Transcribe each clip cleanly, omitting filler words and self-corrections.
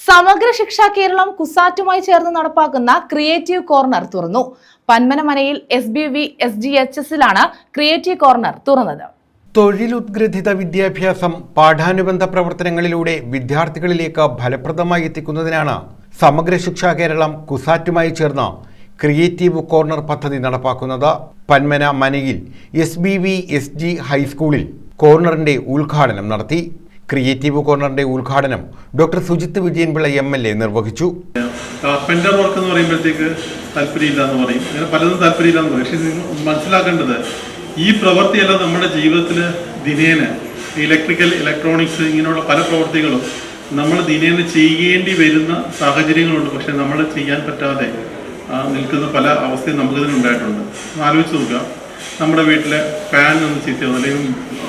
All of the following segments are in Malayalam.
സമഗ്ര ശിക്ഷ കേരളം കുസാറ്റുമായി ചേർന്ന് നടപ്പാക്കുന്ന ക്രിയേറ്റീവ് കോർണർ തുറന്നു. പന്മനമനയിൽ SBV SGHSലാണ് ക്രിയേറ്റീവ് കോർണർ തുറന്നത്. തൊഴിലുദ്ഗ്രഥിത വിദ്യാഭ്യാസം പാഠാനുബന്ധ പ്രവർത്തനങ്ങളിലൂടെ വിദ്യാർത്ഥികളിലേക്ക് ഫലപ്രദമായി എത്തിക്കുന്നതിനാണ് സമഗ്ര ശിക്ഷ കേരളം കുസാറ്റുമായി ചേർന്ന് ക്രിയേറ്റീവ് കോർണർ പദ്ധതി നടപ്പാക്കുന്നത്. പന്മന മനയിൽ SBV SG ഹൈസ്കൂളിൽ കോർണറിന്റെ ഉദ്ഘാടനം നടത്തി. ക്രിയേറ്റീവ് കോർണറിന്റെ ഉദ്ഘാടനം ഡോക്ടർ സുജിത്ത് വിജയൻപിള്ള MLA നിർവഹിച്ചു. കാർപ്പൻ്റർ വർക്ക് എന്ന് പറയുമ്പോഴത്തേക്ക് താല്പര്യമില്ല എന്ന് പറയും, അങ്ങനെ പലതും താല്പര്യമില്ല എന്ന് പറയും. പക്ഷേ നിങ്ങൾ മനസ്സിലാക്കേണ്ടത് ഈ പ്രവൃത്തിയെല്ലാം നമ്മുടെ ജീവിതത്തിൽ ദിനേന ഇലക്ട്രിക്കൽ ഇലക്ട്രോണിക്സ് ഇങ്ങനെയുള്ള പല പ്രവൃത്തികളും നമ്മൾ ദിനേന ചെയ്യേണ്ടി വരുന്ന സാഹചര്യങ്ങളുണ്ട്. പക്ഷെ നമ്മൾ ചെയ്യാൻ പറ്റാതെ നിൽക്കുന്ന പല അവസ്ഥയും നമുക്കിതിനുണ്ടായിട്ടുണ്ട്. ആലോചിച്ച് നോക്കുക, നമ്മുടെ വീട്ടിലെ ഫാൻ ഒന്ന് ചീത്തയാവും, അല്ലെങ്കിൽ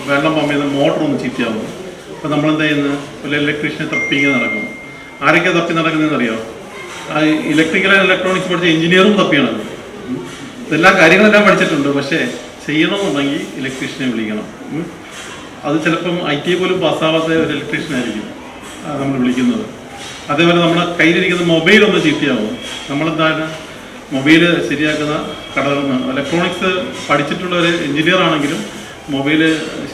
വെള്ളം പമ്പ് ചെയ്യുന്ന മോട്ടർ ഒന്ന് ചീത്തയാവും. അപ്പോൾ നമ്മളെന്താ ചെയ്യുന്നത്? വല്ല ഇലക്ട്രീഷ്യനെ തപ്പിങ്ങനെ നടക്കും. ആരൊക്കെ തപ്പി നടക്കുന്നതെന്ന് അറിയാമോ? ഇലക്ട്രിക്കൽ ആൻഡ് ഇലക്ട്രോണിക്സ് പഠിച്ച എഞ്ചിനീയറും തപ്പിയാണ്. ഇതെല്ലാം കാര്യങ്ങളെല്ലാം പഠിച്ചിട്ടുണ്ട്. പക്ഷേ ചെയ്യണമെന്നുണ്ടെങ്കിൽ ഇലക്ട്രീഷ്യനെ വിളിക്കണം. അത് ചിലപ്പം IT പോലും പാസ്സാവാത്ത ഒരു ഇലക്ട്രീഷ്യനായിരിക്കും നമ്മൾ വിളിക്കുന്നത്. അതേപോലെ നമ്മുടെ കയ്യിലിരിക്കുന്ന മൊബൈലൊന്ന് ചീത്തയാവും. നമ്മളെന്താണ് മൊബൈൽ ശരിയാക്കുന്ന കടകളിൽ നിന്ന് ഇലക്ട്രോണിക്സ് പഠിച്ചിട്ടുള്ള ഒരു എഞ്ചിനീയർ ആണെങ്കിലും മൊബൈൽ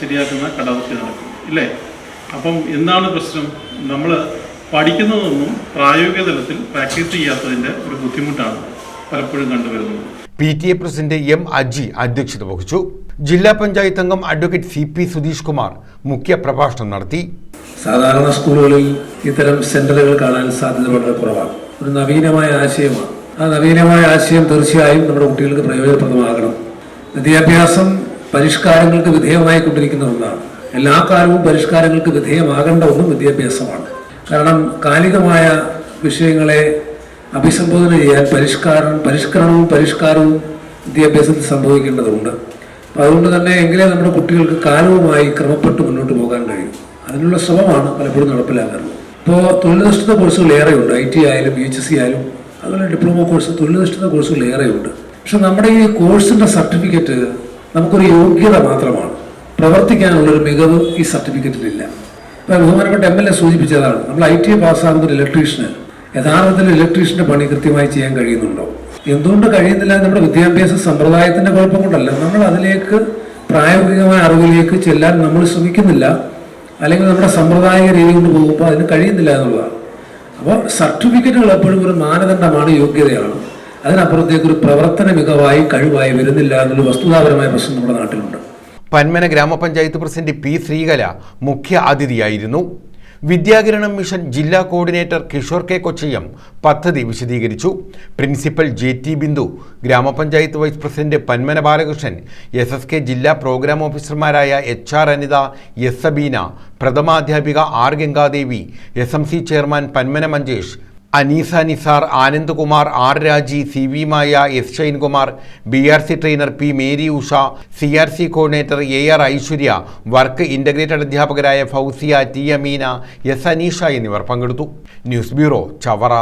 ശരിയാക്കുന്ന കടവത്തി നടക്കും, ഇല്ലേ? അപ്പം എന്താണ് പ്രശ്നം? നമ്മൾ പഠിക്കുന്നതൊന്നും പ്രായോഗിക തലത്തിൽ പ്രാക്ടീസ് ചെയ്യാത്തതിൻ്റെ ഒരു ബുദ്ധിമുട്ടാണ് പലപ്പോഴും കണ്ടുവരുന്നത്. PTA president M. അജി അധ്യക്ഷത വഹിച്ചു. ജില്ലാ പഞ്ചായത്ത് അംഗം അഡ്വക്കേറ്റ് CP സുധീഷ് കുമാർ മുഖ്യ പ്രഭാഷണം നടത്തി. സാധാരണ സ്കൂളുകളിൽ ഇത്തരം സെന്ററുകൾ കാണാൻ സാധ്യത വളരെ കുറവാണ്. ഒരു നവീനമായ ആശയമാണ്. ആ നവീനമായ ആശയം തീർച്ചയായും നമ്മുടെ കുട്ടികൾക്ക് പ്രയോജനപ്രദമാകണം. വിദ്യാഭ്യാസം പരിഷ്കാരങ്ങൾക്ക് വിധേയമായി കൊണ്ടിരിക്കുന്ന ഒന്നാണ്. എല്ലാ കാലവും പരിഷ്കാരങ്ങൾക്ക് വിധേയമാകേണ്ട ഒന്നും വിദ്യാഭ്യാസമാണ്. കാരണം കാലികമായ വിഷയങ്ങളെ അഭിസംബോധന ചെയ്യാൻ പരിഷ്കരണവും വിദ്യാഭ്യാസത്തിൽ സംഭവിക്കേണ്ടതുണ്ട്. അപ്പം അതുകൊണ്ട് തന്നെ എങ്കിലേ നമ്മുടെ കുട്ടികൾക്ക് കാലവുമായി ക്രമപ്പെട്ട് മുന്നോട്ട് പോകാൻ കഴിയും. അതിനുള്ള ശ്രമമാണ് പലപ്പോഴും നടപ്പിലാക്കുന്നത്. ഇപ്പോൾ തൊഴിലധിഷ്ഠിത കോഴ്സുകൾ ഏറെയുണ്ട്. IT ആയാലും UHC ആയാലും അതുപോലെ ഡിപ്ലോമ കോഴ്സ്, തൊഴിലധിഷ്ഠിത കോഴ്സുകൾ ഏറെയുണ്ട്. പക്ഷെ നമ്മുടെ ഈ കോഴ്സിൻ്റെ സർട്ടിഫിക്കറ്റ് നമുക്കൊരു യോഗ്യത മാത്രമാണ്. പ്രവർത്തിക്കാനുള്ളൊരു മികവ് ഈ സർട്ടിഫിക്കറ്റിലില്ല. ഇപ്പോൾ ബഹുമാനപ്പെട്ട MLA സൂചിപ്പിച്ചതാണ്, നമ്മൾ IT പാസ്സാകുന്ന ഇലക്ട്രീഷ്യന് യഥാർത്ഥത്തിൽ ഇലക്ട്രീഷ്യൻ്റെ പണി കൃത്യമായി ചെയ്യാൻ കഴിയുന്നുണ്ടോ? എന്തുകൊണ്ട് കഴിയുന്നില്ല? നമ്മുടെ വിദ്യാഭ്യാസ സമ്പ്രദായത്തിൻ്റെ കുഴപ്പം കൊണ്ടല്ല. നമ്മൾ അതിലേക്ക് പ്രായോഗികമായ അറിവിലേക്ക് ചെല്ലാൻ നമ്മൾ ശ്രമിക്കുന്നില്ല, അല്ലെങ്കിൽ നമ്മുടെ സമ്പ്രദായിക രീതി കൊണ്ട് പോകുമ്പോൾ അതിന് കഴിയുന്നില്ല എന്നുള്ളതാണ്. അപ്പോൾ സർട്ടിഫിക്കറ്റുകൾ എപ്പോഴും ഒരു മാനദണ്ഡമാണ്, യോഗ്യതയാണ്. അതിനപ്പുറത്തേക്ക് ഒരു പ്രവർത്തന മികവായി കഴിവായി വരുന്നില്ല എന്നൊരു വസ്തുതാപരമായ പ്രശ്നം നമ്മുടെ നാട്ടിലുണ്ട്. പന്മന ഗ്രാമപഞ്ചായത്ത് പ്രസിഡന്റ് P. ശ്രീകല മുഖ്യ അതിഥിയായിരുന്നു. വിദ്യാകിരണം മിഷൻ ജില്ലാ കോർഡിനേറ്റർ കിഷോർ K. കൊച്ചയ്യം പദ്ധതി വിശദീകരിച്ചു. പ്രിൻസിപ്പൽ JT ബിന്ദു, ഗ്രാമപഞ്ചായത്ത് vice president Panmana Balakrishnan, SSK ജില്ലാ പ്രോഗ്രാം ഓഫീസർമാരായ HR അനിത, S. സബീന, പ്രഥമാധ്യാപിക R. Gangadevi, SMC chairman Panmana Manjesh, Aneesa Nisar, Anandkumar, R. Raji, CV Maya, S. Shinekumar, BRC trainer P. Mary Usha, CRC coordinator AR Aishwarya, work integrated അധ്യാപകരായ ഫൗസിയ, T. അമീന, S. അനീഷ എന്നിവർ പങ്കെടുത്തു. News bureau, Chavara.